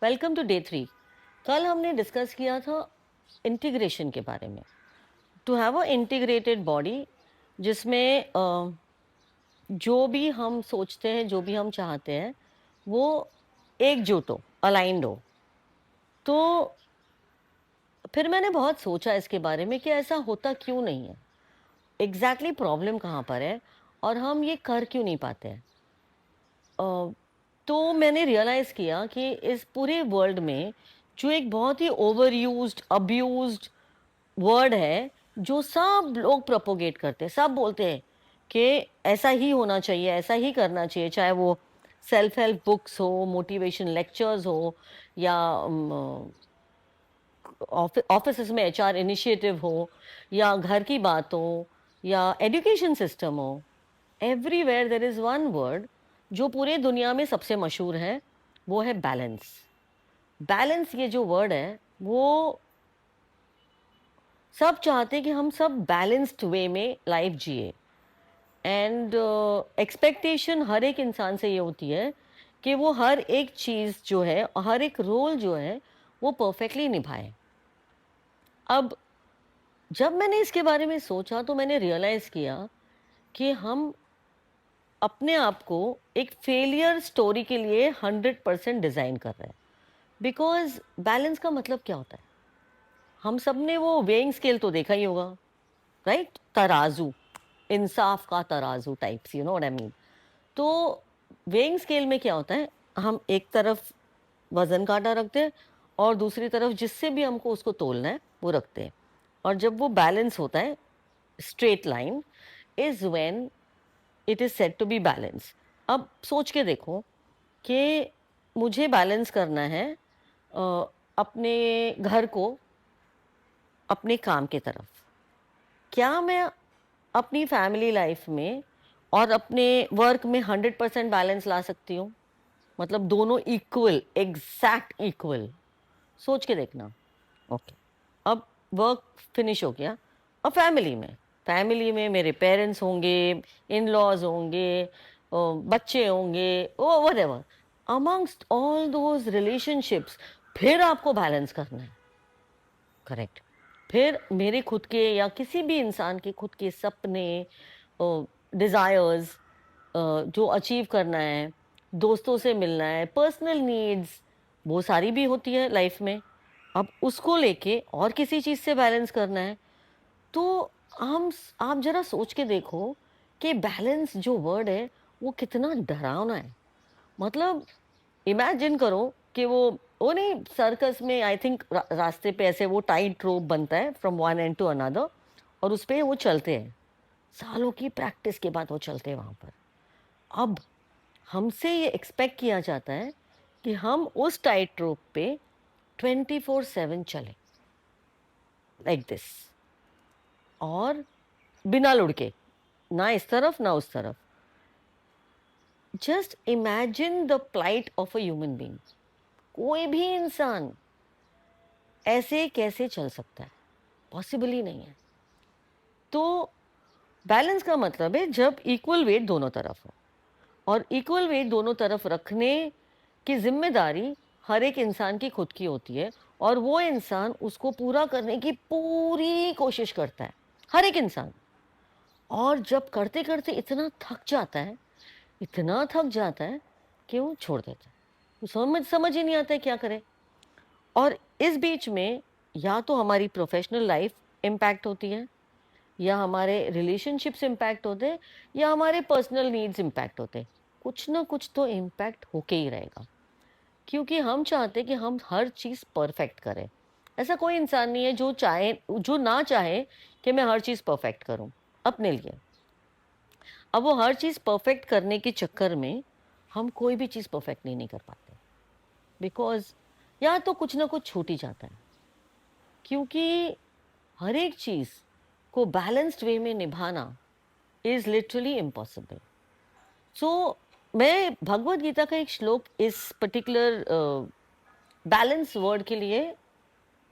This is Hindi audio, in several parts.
Welcome to day 3। कल हमने डिस्कस किया था इंटीग्रेशन के बारे में। To have a integrated body जिसमें जो भी हम सोचते हैं, जो भी हम चाहते हैं, वो एकजुट हो, अलाइंड हो। तो फिर मैंने बहुत सोचा इसके बारे में कि ऐसा होता क्यों नहीं है, एग्जैक्टली प्रॉब्लम कहाँ पर है और हम ये कर क्यों नहीं पाते हैं। अ, तो मैंने रियलाइज़ किया कि इस पूरे वर्ल्ड में जो एक बहुत ही ओवर यूज्ड, अब्यूज्ड वर्ड है, जो सब लोग प्रोपोगेट करते हैं, सब बोलते हैं कि ऐसा ही होना चाहिए, ऐसा ही करना चाहिए, चाहे वो सेल्फ हेल्प बुक्स हो, मोटिवेशन लेक्चर्स हो, या ऑफिस में एचआर इनिशिएटिव हो, या घर की बात हो, या एजुकेशन सिस्टम हो। Everywhere there is one word जो पूरे दुनिया में सबसे मशहूर है, वो है बैलेंस। बैलेंस ये जो वर्ड है, वो सब चाहते हैं कि हम सब बैलेंस्ड वे में लाइफ जिए। एंड एक्सपेक्टेशन हर एक इंसान से ये होती है कि वो हर एक चीज़ जो है, हर एक रोल जो है, वो परफेक्टली निभाए। अब जब मैंने इसके बारे में सोचा तो मैंने रियलाइज किया कि हम अपने आप को एक फेलियर स्टोरी के लिए 100% डिजाइन कर रहे हैं। बिकॉज बैलेंस का मतलब क्या होता है? हम सब ने वो वेइंग स्केल तो देखा ही होगा, राइट? तराजू, इंसाफ का तराजू types, you know what I mean. तो वेइंग स्केल में क्या होता है, हम एक तरफ वजन कांटा रखते हैं और दूसरी तरफ जिससे भी हमको उसको तोलना है वो रखते हैं। और जब वो बैलेंस होता है, straight line is when it is said to be balance. अब सोच के देखो कि मुझे बैलेंस करना है अपने घर को अपने काम की तरफ। क्या मैं अपनी फैमिली लाइफ में और अपने वर्क में 100% बैलेंस ला सकती हूँ? मतलब दोनों इक्वल, एग्जैक्ट इक्वल। सोच के देखना। ओके, अब वर्क फिनिश हो गया। अब फैमिली में मेरे पेरेंट्स होंगे, इन लॉज होंगे, बच्चे होंगे, oh whatever, amongst all those relationships फिर आपको बैलेंस करना है। करेक्ट। फिर मेरे खुद के या किसी भी इंसान के खुद के सपने, डिजायर्स जो अचीव करना है, दोस्तों से मिलना है, पर्सनल नीड्स, वो सारी भी होती है लाइफ में। अब उसको लेके और किसी चीज से बैलेंस करना है। तो आप जरा सोच के देखो कि बैलेंस जो वर्ड है, वो कितना डरावना है। मतलब इमेजिन करो कि वो नहीं, सर्कस में आई थिंक रास्ते पे ऐसे वो टाइट रोप बनता है from one end to another, और उस पे वो चलते हैं। सालों की प्रैक्टिस के बाद वो चलते हैं वहां पर। अब हमसे ये एक्सपेक्ट किया जाता है कि हम उस टाइट रोप पे 24/7 चले, लाइक दिस, और बिना लुढ़के, ना इस तरफ ना उस तरफ। Just imagine the plight of a human being. कोई भी इंसान ऐसे कैसे चल सकता है? पॉसिबल ही नहीं है। तो बैलेंस का मतलब है जब इक्वल वेट दोनों तरफ हो, और इक्वल वेट दोनों तरफ रखने की जिम्मेदारी हर एक इंसान की खुद की होती है, और वो इंसान उसको पूरा करने की पूरी कोशिश करता है, हर एक इंसान। और जब करते करते इतना थक जाता है, इतना थक जाता है कि वो छोड़ देता है। वो समझ समझ ही नहीं आता है क्या करे। और इस बीच में या तो हमारी प्रोफेशनल लाइफ इम्पैक्ट होती है, या हमारे रिलेशनशिप्स इम्पैक्ट होते हैं, या हमारे पर्सनल नीड्स इम्पैक्ट होते हैं। कुछ ना कुछ तो इम्पैक्ट होके ही रहेगा, क्योंकि हम चाहते हैं कि हम हर चीज़ परफेक्ट करें। ऐसा कोई इंसान नहीं है जो ना चाहे कि मैं हर चीज़ परफेक्ट करूं अपने लिए। अब वो हर चीज़ परफेक्ट करने के चक्कर में हम कोई भी चीज़ परफेक्ट नहीं कर पाते। बिकॉज या तो कुछ ना कुछ छूट ही जाता है, क्योंकि हर एक चीज़ को बैलेंस्ड वे में निभाना इज लिटरली इम्पॉसिबल। सो मैं भगवत गीता का एक श्लोक इस पर्टिकुलर बैलेंस वर्ड के लिए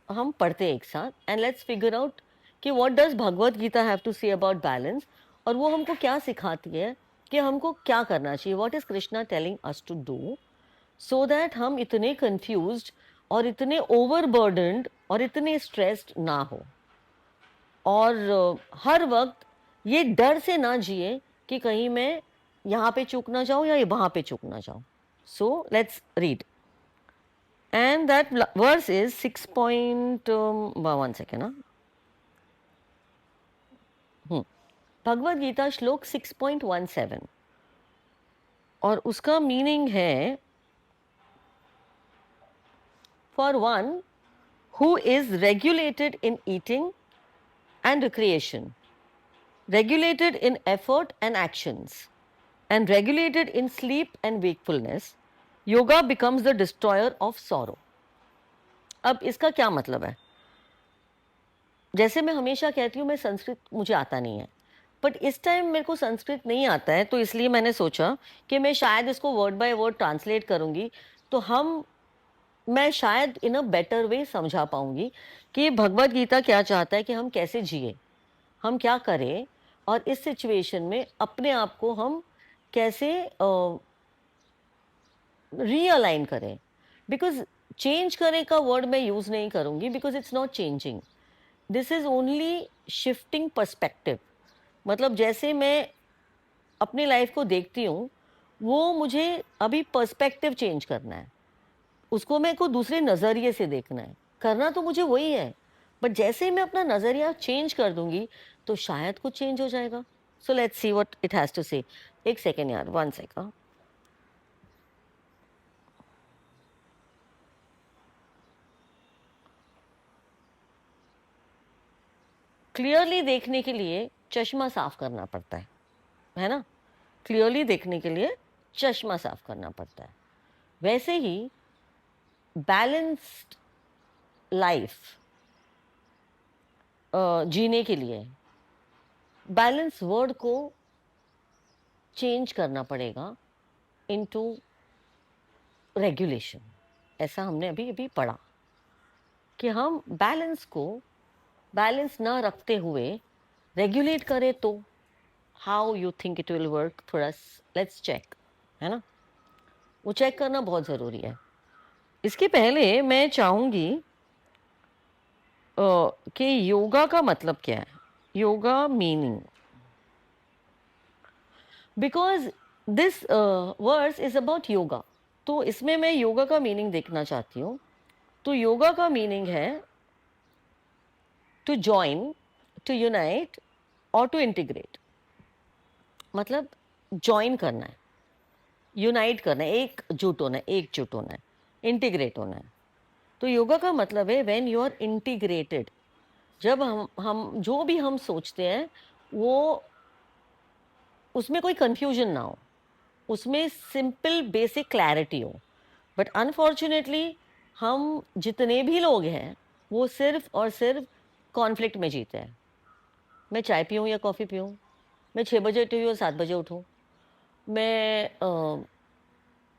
हम पढ़ते हैं एक साथ, एंड लेट्स फिगर आउट कि what does Bhagavad Gita have to say about balance, और वो हमको क्या सिखाती है कि हमको क्या करना चाहिए, what is Krishna telling us to do so that हम इतने कंफ्यूज्ड और इतने ओवरबर्डन्ड और इतने स्ट्रेस्ड ना हो, और हर वक्त ये डर से ना जिए कि कहीं मैं यहाँ पे चूक ना जाऊं या वहां पे चूक ना जाऊं. So let's read. And that verse is 6 point, 1 second. Bhagavad Gita श्लोक 6.17, और उसका मीनिंग है, for one who is regulated in eating and recreation, regulated in effort and actions, and regulated in sleep and wakefulness, yoga becomes the destroyer of sorrow. अब इसका क्या मतलब है? जैसे मैं हमेशा कहती हूँ, मैं संस्कृत मुझे आता नहीं है, बट इस टाइम मेरे को संस्कृत नहीं आता है, तो इसलिए मैंने सोचा कि मैं शायद इसको वर्ड बाय वर्ड ट्रांसलेट करूंगी, तो मैं शायद इन अ बेटर वे समझा पाऊंगी कि भगवत गीता क्या चाहता है कि हम कैसे जिए, हम क्या करें, और इस सिचुएशन में अपने आप को हम कैसे रीअलाइन करें. बिकॉज चेंज करें का वर्ड मैं यूज नहीं करूंगी, because it's not changing, this is only shifting perspective. मतलब जैसे मैं अपनी लाइफ को देखती हूँ, वो मुझे अभी पर्सपेक्टिव चेंज करना है, उसको मेरे को दूसरे नज़रिए से देखना है. करना तो मुझे वही है, बट जैसे ही मैं अपना नज़रिया चेंज कर दूंगी तो शायद कुछ चेंज हो जाएगा. So let's see what it has to say. एक सेकेंड यार, 1 सेकेंड. क्लियरली देखने के लिए चश्मा साफ करना पड़ता है ना? क्लियरली देखने के लिए चश्मा साफ करना पड़ता है. वैसे ही बैलेंस्ड लाइफ जीने के लिए बैलेंस वर्ड को चेंज करना पड़ेगा इनटू रेगुलेशन. ऐसा हमने अभी अभी पढ़ा कि हम बैलेंस ना रखते हुए रेगुलेट करें, तो how you think it will work? थोड़ा लेट्स चेक, है ना? वो चेक करना बहुत ज़रूरी है. इसके पहले मैं चाहूँगी कि योगा का मतलब क्या है, yoga meaning, because this verse is about yoga. तो इसमें मैं योगा का मीनिंग देखना चाहती हूँ. तो योगा का मीनिंग है टू जॉइन, टू यूनाइट और टू इंटीग्रेट. मतलब ज्वाइन करना है, यूनाइट करना है, एकजुट होना है, एकजुट होना है, इंटीग्रेट होना है. तो योगा का मतलब है व्हेन यू आर इंटीग्रेटेड. जब हम जो भी हम सोचते हैं, वो उसमें कोई कंफ्यूजन ना हो, उसमें सिंपल बेसिक क्लैरिटी हो. बट अनफॉर्चुनेटली हम जितने भी लोग हैं, वो सिर्फ और सिर्फ कॉन्फ्लिक्ट में जीते हैं. मैं चाय पीऊँ या कॉफ़ी पीऊँ, मैं 6 बजे उठूँ या 7 बजे उठूँ, मैं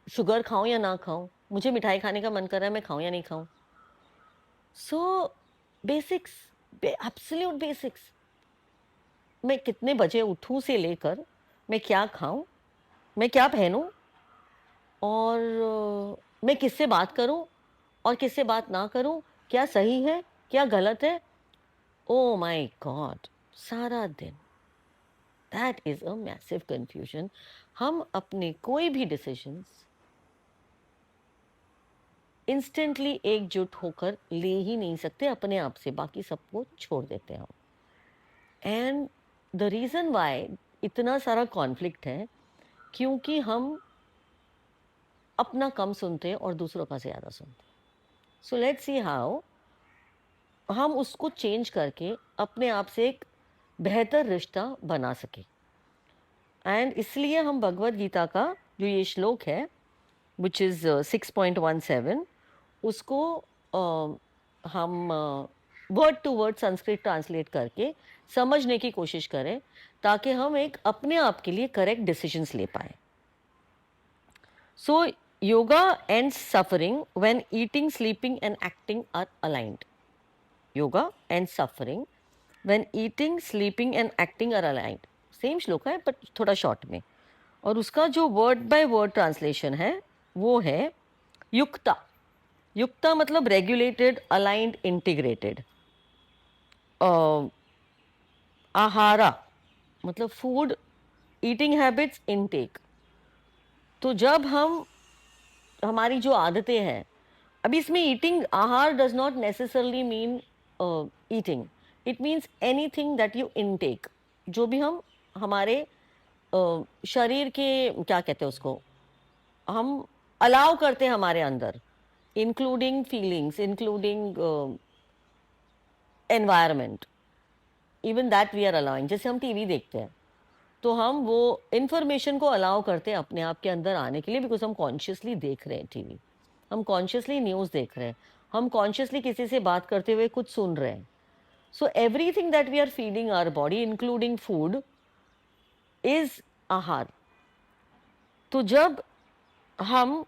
शुगर खाऊं या ना खाऊं, मुझे मिठाई खाने का मन कर रहा है, मैं खाऊं या नहीं खाऊं. सो बेसिक्स, एब्सोल्यूट बेसिक्स. मैं कितने बजे उठूं से लेकर मैं क्या खाऊं, मैं क्या पहनूं, और मैं किससे बात करूं और किससे बात ना करूं, क्या सही है क्या गलत है. ओ माय गॉड, सारा दिन that is a massive confusion. हम अपने कोई भी डिसीजंस इंस्टेंटली एकजुट होकर ले ही नहीं सकते अपने आप से, बाकी सबको छोड़ देते हैं हम. एंड द रीज़न वाई इतना सारा कॉन्फ्लिक्ट है, क्योंकि हम अपना कम सुनते हैं और दूसरों का ज़्यादा सुनते हैं. सो लेट्स सी हाउ हम उसको चेंज करके अपने आप से एक बेहतर रिश्ता बना सके. एंड इसलिए हम भगवद गीता का जो ये श्लोक है, विच इज़ 6.17, उसको हम word to word Sanskrit translate करके समझने की कोशिश करें, ताकि हम एक अपने आप के लिए करेक्ट डिसीजंस ले पाए. So yoga and suffering when eating, sleeping and acting are aligned. Yoga and suffering when eating, sleeping and acting are aligned. Same श्लोक है बट थोड़ा शॉर्ट में. और उसका जो वर्ड बाय वर्ड ट्रांसलेशन है वो है, युक्ता, युक्ता मतलब रेगुलेटेड, अलाइंड, इंटीग्रेटेड। आहारा मतलब फूड, ईटिंग हैबिट्स, इनटेक। तो जब हम हमारी जो आदतें हैं, अभी इसमें ईटिंग, आहार does not necessarily mean eating, it means anything that you intake. जो भी हम हमारे शरीर के, क्या कहते हैं उसको, हम अलाउ करते हैं हमारे अंदर, including feelings, including environment, even that we are allowing. जैसे हम टीवी देखते हैं तो हम वो इंफॉर्मेशन को अलाउ करते हैं अपने आप के अंदर आने के लिए, बिकॉज हम कॉन्शियसली देख रहे हैं टीवी, हम कॉन्शियसली न्यूज़ देख रहे हैं, हम कॉन्शियसली किसी से बात करते हुए कुछ सुन रहे हैं। So everything that we are feeding our body including food is आहार। तो जब हम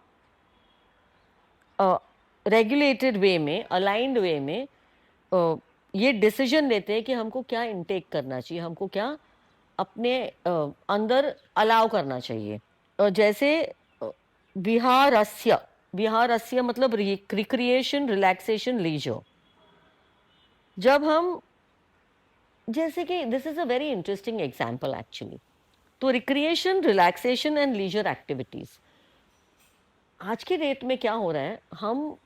रेगुलेटेड वे में, अलाइंड वे में ये डिसीजन लेते हैं कि हमको क्या इनटेक करना चाहिए, हमको क्या अपने अंदर अलाउ करना चाहिए। जैसे अ, विहारस्य, विहारस्य मतलब रिक्रिएशन, रिलैक्सेशन, लीजर। जब हम, जैसे कि this is a very interesting example actually. तो recreation, relaxation and leisure activities, आज के डेट में क्या हो रहा है, हम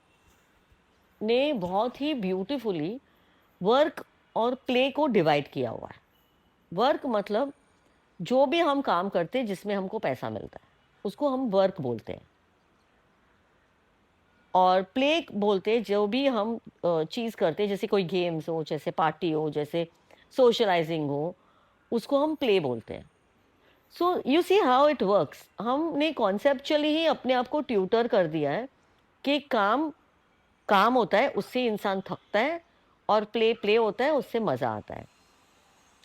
ने बहुत ही ब्यूटीफुली वर्क और प्ले को डिवाइड किया हुआ है। वर्क मतलब जो भी हम काम करते हैं जिसमें हमको पैसा मिलता है, उसको हम वर्क बोलते हैं। और प्ले बोलते हैं जो भी हम चीज़ करते हैं, जैसे कोई गेम्स हो, जैसे पार्टी हो, जैसे सोशलाइजिंग हो, उसको हम प्ले बोलते हैं। So you see how it works, हमने कॉन्सेप्चुअली ही अपने आप को ट्यूटर कर दिया है कि काम काम होता है, उससे इंसान थकता है, और प्ले प्ले होता है, उससे मज़ा आता है।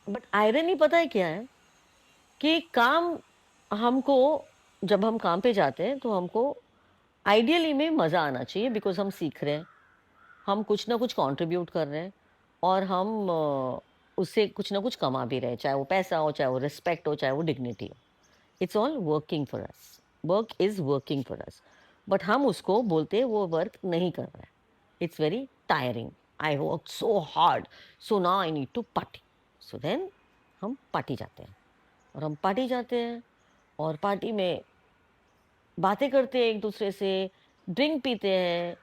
बट आयरनी पता है क्या है, कि काम हमको, जब हम काम पे जाते हैं तो हमको आइडियली में मज़ा आना चाहिए, बिकॉज हम सीख रहे हैं, हम कुछ ना कुछ कंट्रीब्यूट कर रहे हैं, और हम उससे कुछ ना कुछ कमा भी रहे हैं, चाहे वो पैसा हो, चाहे वो रिस्पेक्ट हो, चाहे वो डिग्निटी हो। It's all working for us, work is working for us. But हम उसको बोलते हैं वो वर्क नहीं कर रहा है, it's very tiring, I work so hard, so now I need to party. So then हम पार्टी जाते हैं, और हम पार्टी जाते हैं, और पार्टी में बातें करते हैं एक दूसरे से, ड्रिंक पीते हैं,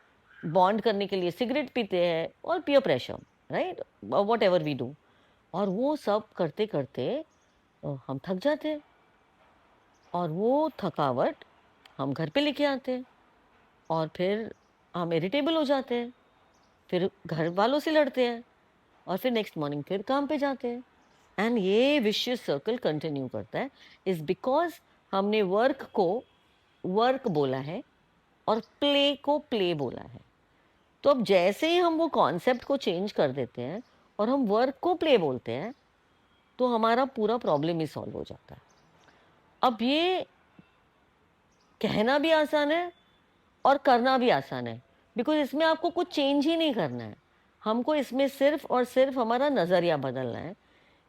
बॉन्ड करने के लिए सिगरेट पीते हैं, और peer pressure, right, whatever we do. और वो सब करते करते हम थक जाते हैं, और वो थकावट हम घर पे लेके आते हैं, और फिर हम इरिटेबल हो जाते हैं, फिर घर वालों से लड़ते हैं, और फिर नेक्स्ट मॉर्निंग फिर काम पे जाते हैं। एंड ये विशियस सर्कल कंटिन्यू करता है, इज बिकॉज हमने वर्क को वर्क बोला है, और प्ले को प्ले बोला है। तो अब जैसे ही हम वो कॉन्सेप्ट को चेंज कर देते हैं, और हम वर्क को प्ले बोलते हैं, तो हमारा पूरा प्रॉब्लम ही सॉल्व हो जाता है। अब ये कहना भी आसान है और करना भी आसान है, बिकॉज इसमें आपको कुछ चेंज ही नहीं करना है। हमको इसमें सिर्फ और सिर्फ हमारा नज़रिया बदलना है,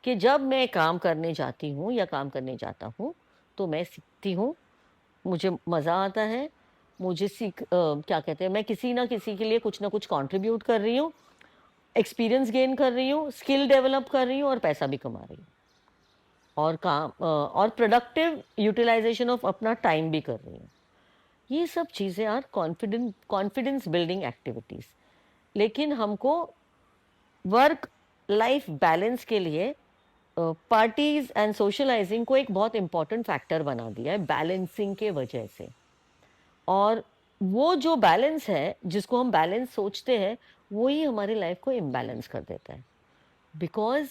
कि जब मैं काम करने जाती हूँ या काम करने जाता हूँ, तो मैं सीखती हूँ, मुझे मज़ा आता है, मुझे क्या कहते हैं, मैं किसी ना किसी के लिए कुछ ना कुछ कंट्रीब्यूट कर रही हूँ, एक्सपीरियंस गेन कर रही हूँ, स्किल डेवलप कर रही हूँ, और पैसा भी कमा रही हूँ, और और प्रोडक्टिव यूटिलाइजेशन ऑफ अपना टाइम भी कर रही हूँ। ये सब चीज़ें आर कॉन्फिडेंस बिल्डिंग एक्टिविटीज़। लेकिन हमको वर्क लाइफ बैलेंस के लिए पार्टीज एंड सोशलाइजिंग को एक बहुत इंपॉर्टेंट फैक्टर बना दिया है, बैलेंसिंग के वजह से। और वो जो बैलेंस है, जिसको हम बैलेंस सोचते हैं, वो ही हमारी लाइफ को इम्बैलेंस कर देता है, बिकॉज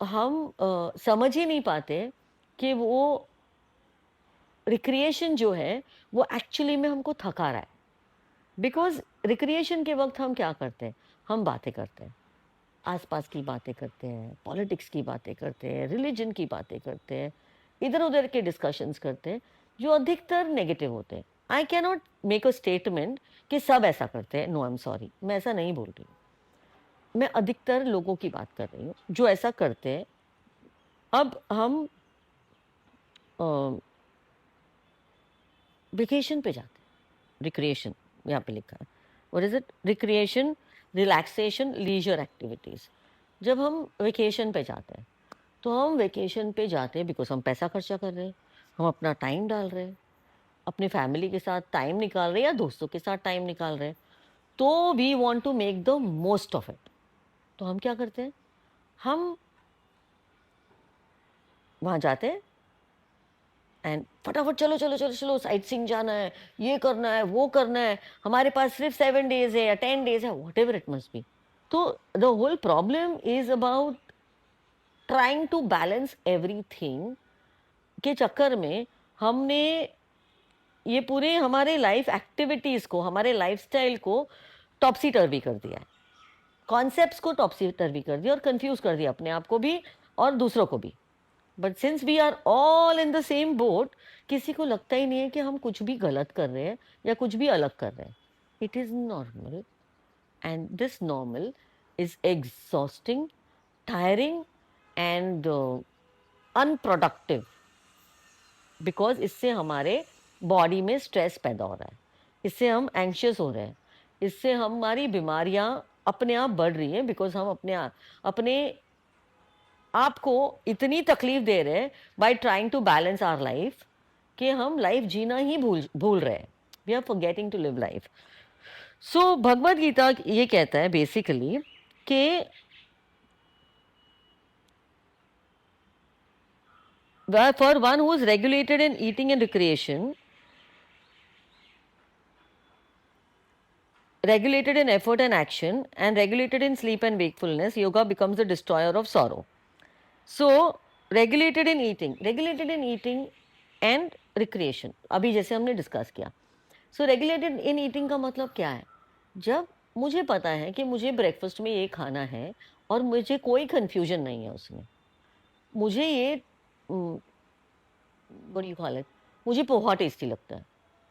हम समझ ही नहीं पाते कि वो रिक्रिएशन जो है वो एक्चुअली में हमको थका रहा है। बिकॉज रिक्रिएशन के वक्त हम क्या करते हैं, हम बातें करते हैं, आसपास की बातें करते हैं, पॉलिटिक्स की बातें करते हैं, रिलीजन की बातें करते हैं, इधर उधर के डिस्कशंस करते हैं, जो अधिकतर नेगेटिव होते हैं। I can not make a statement कि सब ऐसा करते हैं, नो आई एम सॉरी, मैं ऐसा नहीं बोल रही हूँ, मैं अधिकतर लोगों की बात कर रही हूँ जो ऐसा करते हैं। अब हम वेकेशन पे जाते हैं, रिक्रिएशन यहाँ पे लिखा है, what is it, recreation, relaxation, leisure activities. जब हम वेकेशन पे जाते हैं तो हम वेकेशन पे जाते हैं बिकॉज हम पैसा खर्चा कर रहे हैं, हम अपना टाइम डाल रहे हैं, अपने फैमिली के साथ टाइम निकाल रहे हैं या दोस्तों के साथ टाइम निकाल रहे हैं, तो we want to make the most of it. तो हम क्या करते हैं, हम वहाँ जाते हैं एंड फटाफट चलो चलो चलो चलो साइट सीइंग जाना है, ये करना है, वो करना है, हमारे पास सिर्फ 7 days है या 10 days है, whatever it must be. तो the whole problem is about trying to balance everything के चक्कर में हमने ये पूरे हमारे लाइफ एक्टिविटीज को, हमारे लाइफस्टाइल को टॉपसी टर्वी कर दिया है, कॉन्सेप्ट्स को टॉपसी टर्वी कर दिया और कंफ्यूज कर दिया अपने आप को भी और दूसरों को भी। But since we are all in the same boat, किसी को लगता ही नहीं है कि हम कुछ भी गलत कर रहे हैं या कुछ भी अलग कर रहे हैं। It is normal and this normal is exhausting, tiring and unproductive, because इससे हमारे बॉडी में स्ट्रेस पैदा हो रहा है, इससे हम एंशियस हो रहे हैं, इससे हमारी बीमारियां अपने आप बढ़ रही हैं, बिकॉज हम अपने आप को इतनी तकलीफ दे रहे हैं by trying to balance our life कि हम लाइफ जीना ही भूल भूल रहे हैं। We are forgetting to live life. So Bhagavad Gita ये कहता है बेसिकली कि for one who is regulated in eating and recreation, regulated in effort and action, and regulated in sleep and wakefulness, yoga becomes the destroyer of sorrow. So, regulated in eating and recreation, अभी जैसे हमने डिस्कस किया। सो रेगुलेटेड इन ईटिंग का मतलब क्या है, जब मुझे पता है कि मुझे ब्रेकफास्ट में ये खाना है और मुझे कोई कंफ्यूजन नहीं है उसमें, मुझे ये व्हाट यू कॉल इट, मुझे पोहा टेस्टी लगता है,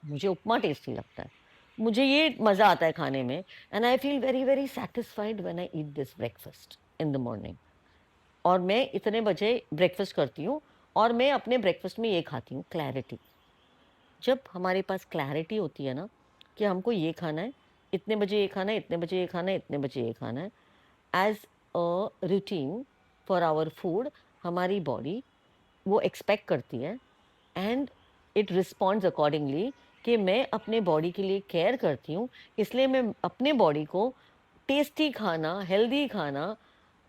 मुझे उपमा टेस्टी लगता है, मुझे ये मज़ा आता है खाने में, and I feel very very satisfied when I eat this breakfast in the morning. और मैं इतने बजे ब्रेकफास्ट करती हूँ और मैं अपने ब्रेकफास्ट में ये खाती हूँ, क्लैरिटी। जब हमारे पास क्लैरिटी होती है ना कि हमको ये खाना है, इतने बजे ये खाना है, इतने बजे ये खाना है, इतने बजे ये खाना है, as a routine for our food, हमारी बॉडी वो एक्सपेक्ट करती है एंड इट रिस्पॉन्ड्स अकॉर्डिंगली कि मैं अपने बॉडी के लिए केयर करती हूँ, इसलिए मैं अपने बॉडी को टेस्टी खाना, हेल्दी खाना,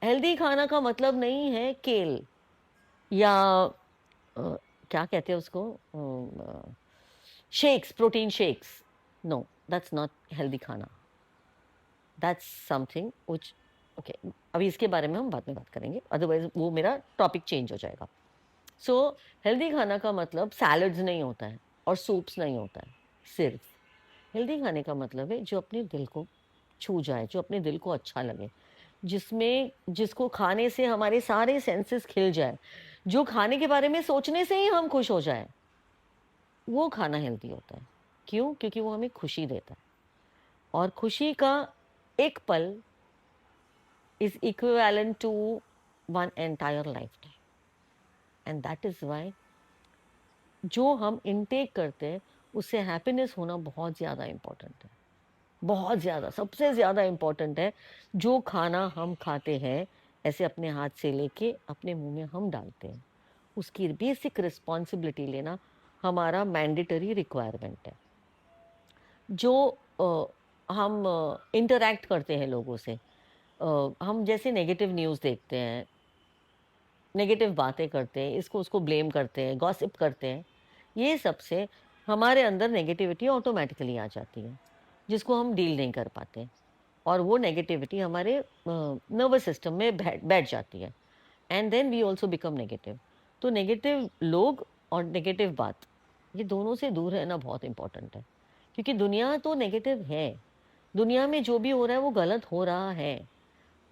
हेल्दी खाना का मतलब नहीं है केल या क्या कहते हैं उसको, shakes, protein shakes. No, that's not healthy खाना, दैट्स समथिंग विच, ओके, अभी इसके बारे में हम बाद में बात करेंगे, अदरवाइज वो मेरा टॉपिक चेंज हो जाएगा। सो हेल्दी खाना का मतलब सैलड्स नहीं होता है और सूप्स नहीं होता है सिर्फ। हेल्दी खाने का मतलब है जो अपने दिल को छू जाए, जो अपने दिल को अच्छा लगे, जिसमें जिसको खाने से हमारे सारे सेंसेस खिल जाए, जो खाने के बारे में सोचने से ही हम खुश हो जाए, वो खाना हेल्दी होता है। क्यों? क्योंकि वो हमें खुशी देता है, और खुशी का एक पल is equivalent to one entire lifetime, and that is why जो हम इनटेक करते हैं उससे हैप्पीनेस होना बहुत ज़्यादा इम्पोर्टेंट है, बहुत ज़्यादा, सबसे ज़्यादा इम्पोर्टेंट है। जो खाना हम खाते हैं ऐसे अपने हाथ से लेके अपने मुंह में हम डालते हैं, उसकी बेसिक रिस्पॉन्सिबिलिटी लेना हमारा मैंडेटरी रिक्वायरमेंट है। जो हम इंटरैक्ट करते हैं लोगों से, हम जैसे नेगेटिव न्यूज़ देखते हैं, नेगेटिव बातें करते हैं, इसको उसको ब्लेम करते हैं, गॉसिप करते हैं, ये सबसे हमारे अंदर नेगेटिविटी ऑटोमेटिकली आ जाती है, जिसको हम डील नहीं कर पाते, और वो नेगेटिविटी हमारे नर्वस सिस्टम में बैठ जाती है, and then we also become negative. तो नेगेटिव लोग और नेगेटिव बात, ये दोनों से दूर रहना बहुत इंपॉर्टेंट है, क्योंकि दुनिया तो नेगेटिव है, दुनिया में जो भी हो रहा है वो गलत हो रहा है,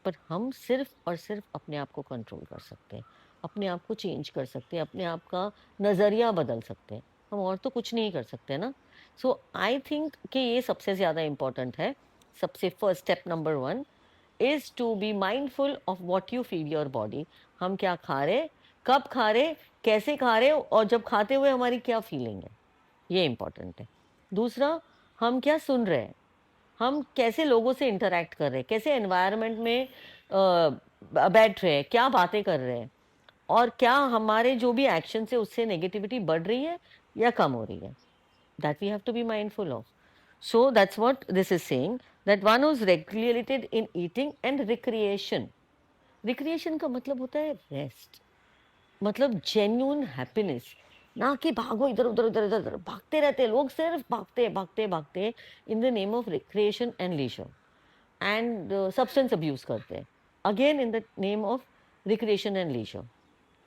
पर हम सिर्फ और सिर्फ अपने आप को कंट्रोल कर सकते हैं, अपने आप को चेंज कर सकते हैं, अपने आप का नज़रिया बदल सकते हैं, हम और तो कुछ नहीं कर सकते ना। सो आई थिंक कि ये सबसे ज़्यादा इम्पोर्टेंट है। सबसे first step number 1 is to be mindful of what you feed your body. हम क्या खा रहे, कब खा रहे, कैसे खा रहे, और जब खाते हुए हमारी क्या फीलिंग है, ये इम्पोर्टेंट है। दूसरा, हम क्या सुन रहे हैं, हम कैसे लोगों से इंटरैक्ट कर रहे हैं, कैसे एनवायरनमेंट में बैठ रहे हैं, क्या बातें कर रहे हैं, और क्या हमारे जो भी एक्शन है उससे नेगेटिविटी बढ़ रही है या कम हो रही है. That we have to be mindful of. So that's what this is saying, that one is regulated in eating and recreation. Recreation का मतलब होता है रेस्ट, मतलब जेन्यून हैप्पीनेस. ना कि भागो इधर उधर इधर इधर उधर, भागते रहते हैं लोग, सिर्फ भागते भागते भागते in the name of recreation and leisure, and substance abuse करते हैं again in the name of recreation and leisure.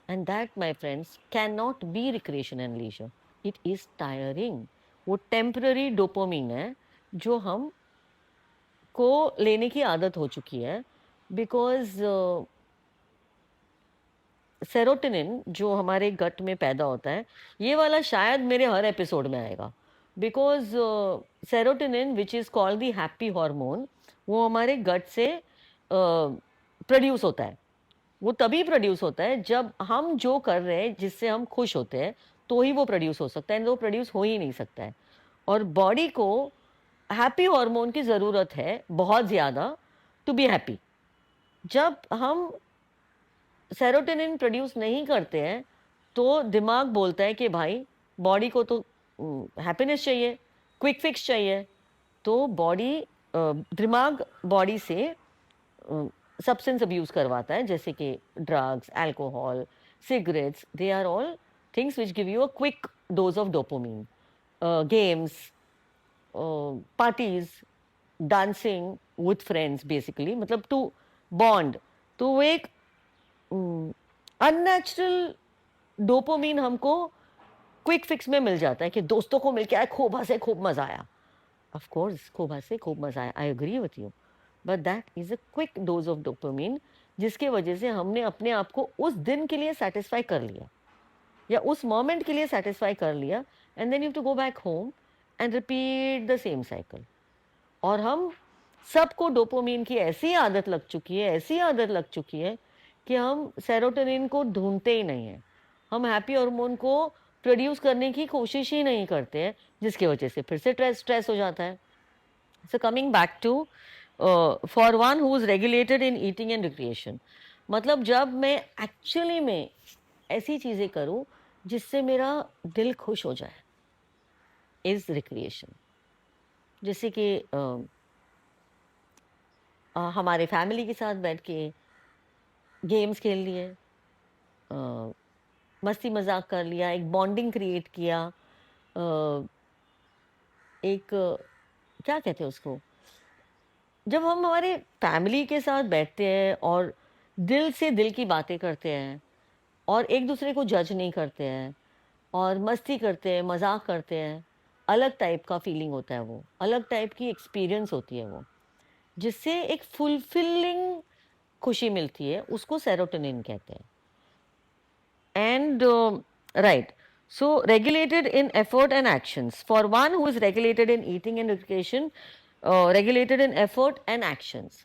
And that my friends can not be recreation and leisure. It is tiring. वो टेम्पररी डोपामिन है जो हम को लेने की आदत हो चुकी है, बिकॉज सेरोटोनिन जो हमारे गट में पैदा होता है, ये वाला शायद मेरे हर एपिसोड में आएगा, because serotonin which is called the happy hormone, वो हमारे गट से प्रोड्यूस होता है. वो तभी प्रोड्यूस होता है जब हम जो कर रहे हैं जिससे हम खुश होते हैं, तो ही वो प्रोड्यूस हो सकता है, वो प्रोड्यूस हो ही नहीं सकता है. और बॉडी को हैप्पी हार्मोन की ज़रूरत है बहुत ज़्यादा टू बी हैप्पी. जब हम सेरोटोनिन प्रोड्यूस नहीं करते हैं, तो दिमाग बोलता है कि भाई बॉडी को तो हैप्पीनेस चाहिए, क्विक फिक्स चाहिए. तो दिमाग बॉडी से सब्सटेंस अब्यूज करवाता है, जैसे कि drugs, alcohol, cigarettes. They are all things which give you a quick dose of dopamine. Games, parties, dancing with friends, basically मतलब टू बॉन्ड. तो वो एक अननेचुरल डोपामिन हमको क्विक फिक्स में मिल जाता है कि दोस्तों को मिल के आए, खूब हंसे, खूब मजा आया. ऑफ कोर्स खूब हंसे, खूब मजा आया, I agree with you. But that is a quick dose of dopamine, जिसके वजह से हमने अपने आप को उस दिन के लिए सेटिस्फाई कर लिया, या उस मोमेंट के लिए सेटिस्फाई कर लिया, and then you to go back home and repeat the same cycle. और हम सबको डोपामिन की ऐसी आदत लग चुकी है, ऐसी आदत लग चुकी है कि हम सेरोटोनिन को ढूंढते ही नहीं हैं. हम हैप्पी हार्मोन को प्रोड्यूस करने की कोशिश ही नहीं करते हैं, जिसकी वजह से फिर से स्ट्रेस स्ट्रेस हो जाता है. So coming back to, for one who is regulated in eating and recreation, मतलब जब मैं एक्चुअली में ऐसी चीज़ें करूं जिससे मेरा दिल खुश हो जाए, इज रिक्रिएशन. जैसे कि हमारे फैमिली के साथ बैठ के गेम्स खेल लिए, अ, मस्ती मजाक कर लिया, एक बॉन्डिंग क्रिएट किया, अ, एक क्या कहते हैं उसको, जब हम हमारे फैमिली के साथ बैठते हैं और दिल से दिल की बातें करते हैं, और एक दूसरे को जज नहीं करते हैं, और मस्ती करते हैं, मजाक करते हैं, अलग टाइप का फीलिंग होता है, वो अलग टाइप की एक्सपीरियंस होती है वो, जिससे एक फुलफिलिंग खुशी मिलती है, उसको सेरोटोनिन कहते हैं. And right, so regulated in effort and actions. For one who is regulated in eating and education, regulated in effort and actions.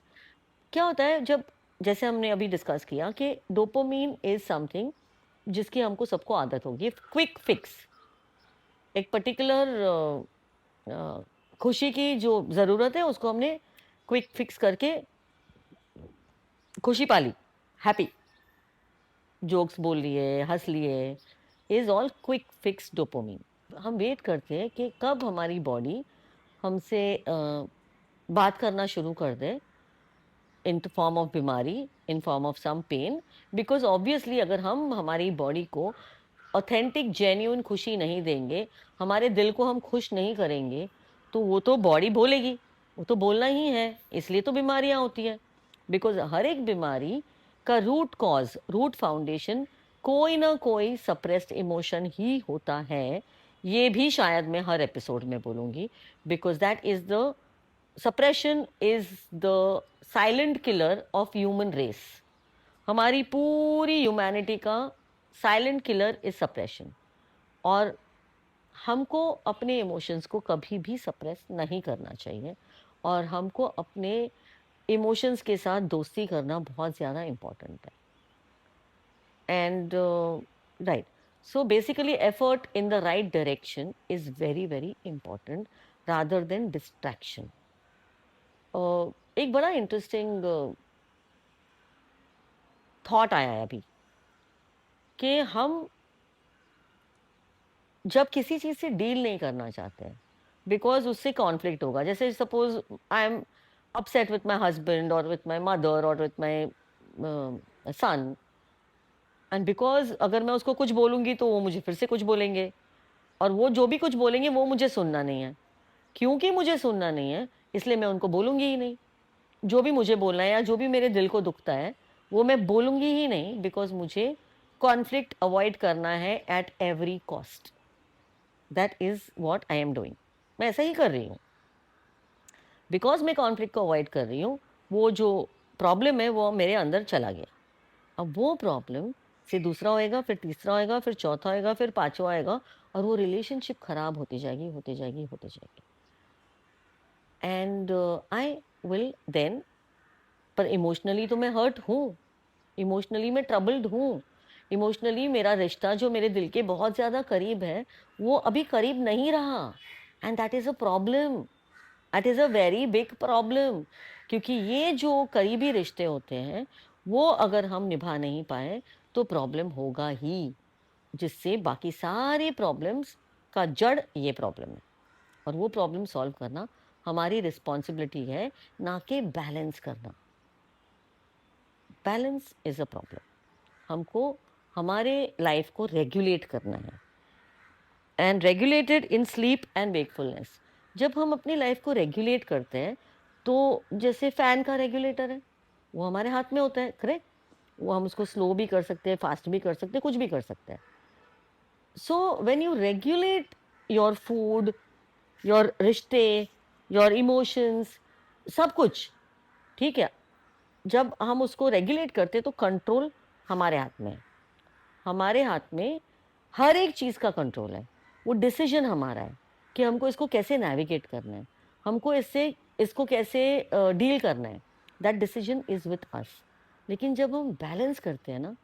क्या होता है जब, जैसे हमने अभी डिस्कस किया कि डोपामीन इज समथिंग जिसकी हमको सबको आदत होगी, क्विक फिक्स. एक पर्टिकुलर खुशी की जो ज़रूरत है उसको हमने क्विक फिक्स करके खुशी पाली, हैप्पी, जोक्स बोल लिए, हंस लिए, is all quick fix dopamine. हम वेट करते हैं कि कब हमारी बॉडी हमसे बात करना शुरू कर दे, इन फॉर्म ऑफ बीमारी, in form of some pain. Because obviously अगर हम हमारी बॉडी को ऑथेंटिक जेन्यून खुशी नहीं देंगे, हमारे दिल को हम खुश नहीं करेंगे, तो वो तो बॉडी बोलेगी, वो तो बोलना ही है, इसलिए तो बीमारियां होती है. बिकॉज हर एक बीमारी का रूट कॉज, रूट फाउंडेशन कोई ना कोई सप्रेस्ड इमोशन ही होता है. ये भी शायद मैं हर एपिसोड में बोलूँगी, because that is the suppression is the silent killer of human race. हमारी पूरी ह्यूमैनिटी का साइलेंट किलर इज सप्रेशन. और हमको अपने इमोशंस को कभी भी सप्रेस नहीं करना चाहिए, और हमको अपने इमोशंस के साथ दोस्ती करना बहुत ज़्यादा इम्पोर्टेंट है. And right, so basically effort in the right direction is very very important, rather than distraction. एक बड़ा इंटरेस्टिंग थॉट आया है अभी कि हम जब किसी चीज़ से डील नहीं करना चाहते हैं बिकॉज उससे कॉन्फ्लिक्ट होगा, जैसे suppose I am upset with my husband और विथ माई मदर और with my son, and because अगर मैं उसको कुछ बोलूँगी तो वो मुझे फिर से कुछ बोलेंगे, और वो जो भी कुछ बोलेंगे वो मुझे सुनना नहीं है। क्योंकि मुझे सुनना नहीं है इसलिए मैं उनको बोलूँगी ही नहीं। जो भी मुझे बोलना है या जो भी मेरे दिल को दुखता है वो मैं बोलूँगी ही नहीं, बिकॉज मुझे कॉन्फ्लिक्ट अवॉइड करना है at every cost. That is what I am doing. मैं ऐसा ही कर रही हूँ बिकॉज मैं कॉन्फ्लिक्ट को अवॉइड कर रही हूँ। वो जो प्रॉब्लम है वो मेरे अंदर चला गया। अब वो प्रॉब्लम से दूसरा होएगा, फिर तीसरा होएगा, फिर चौथा होएगा, फिर पांचवा आएगा, और वो रिलेशनशिप खराब होती जाएगी, होती जाएगी, होती जाएगी। एंड आई विल देन, पर इमोशनली तो मैं हर्ट हूँ, इमोशनली मैं ट्रबल्ड हूँ, इमोशनली मेरा रिश्ता जो मेरे दिल के बहुत ज़्यादा करीब है वो अभी करीब नहीं रहा, and that is a problem, that is a very big problem. क्योंकि ये जो करीबी रिश्ते होते हैं वो अगर हम निभा नहीं पाए तो प्रॉब्लम होगा ही, जिससे बाकी सारी प्रॉब्लम्स का जड़ ये प्रॉब्लम है, और वो प्रॉब्लम सॉल्व करना हमारी रिस्पॉन्सिबिलिटी है, ना कि बैलेंस करना। Balance is a problem. हमको हमारे लाइफ को रेगुलेट करना है, and regulated in sleep and wakefulness. जब हम अपनी लाइफ को रेगुलेट करते हैं तो जैसे फैन का रेगुलेटर है वो हमारे हाथ में होता है, करेक्ट? वो हम उसको स्लो भी कर सकते हैं, फास्ट भी कर सकते हैं, कुछ भी कर सकते हैं। So when you regulate your food, your रिश्ते, योर इमोशंस, सब कुछ, ठीक है, जब हम उसको रेगुलेट करते हैं तो कंट्रोल हमारे हाथ में है। हमारे हाथ में हर एक चीज़ का कंट्रोल है। वो डिसीजन हमारा है कि हमको इसको कैसे नेविगेट करना है, हमको इसको कैसे डील करना है। That decision is with us. लेकिन जब हम बैलेंस करते हैं ना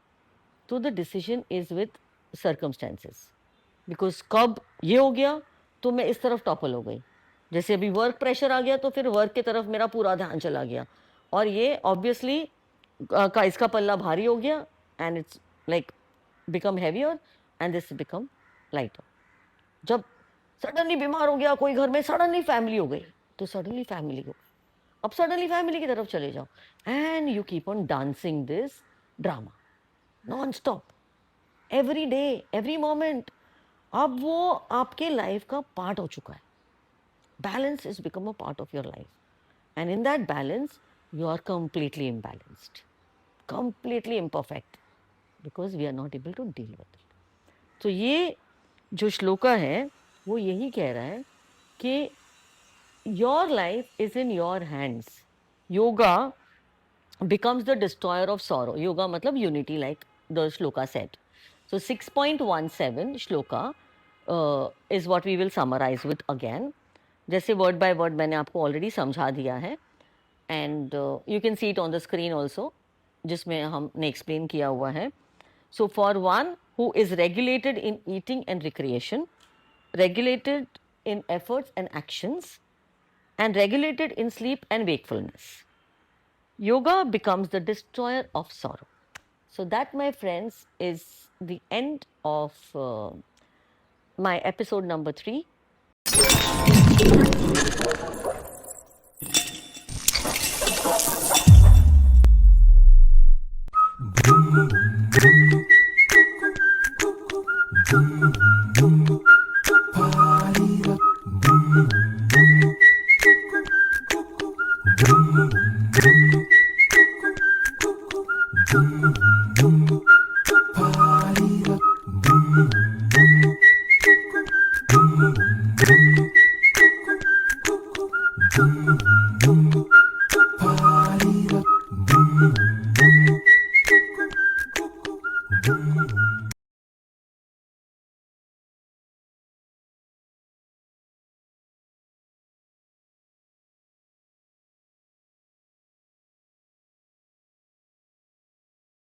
तो the decision is with circumstances. Because कब ये हो गया तो मैं इस तरफ टॉपल हो गई, जैसे अभी वर्क प्रेशर आ गया तो फिर वर्क की तरफ मेरा पूरा ध्यान चला गया, और ये ऑब्वियसली का इसका पल्ला भारी हो गया, and it's like become heavier, and this become lighter. जब सडनली बीमार हो गया कोई घर में, सडनली फैमिली हो गई, तो सडनली फैमिली हो, अब सडनली फैमिली की तरफ चले जाओ, and you keep on dancing this drama non stop, every day, every moment. अब वो आपके लाइफ का पार्ट हो चुका है। Balance is become a part of your life, and in that balance you are completely imbalanced, completely imperfect, because we are not able to deal with it. तो ये जो श्लोका है वो यही कह रहा है कि your life is in your hands. Yoga becomes the destroyer of sorrow. Yoga matlab unity, like the shloka said. So 6.17 shloka is what we will summarize with again. जैसे word by word मैंने आपको already समझा दिया है, and you can see it on the screen also, जिसमें हमने explain किया हुआ है. So for one who is regulated in eating and recreation, regulated in efforts and actions, and regulated in sleep and wakefulness, yoga becomes the destroyer of sorrow. So that, my friends, is the end of my episode number 3. Boom, boom, boom.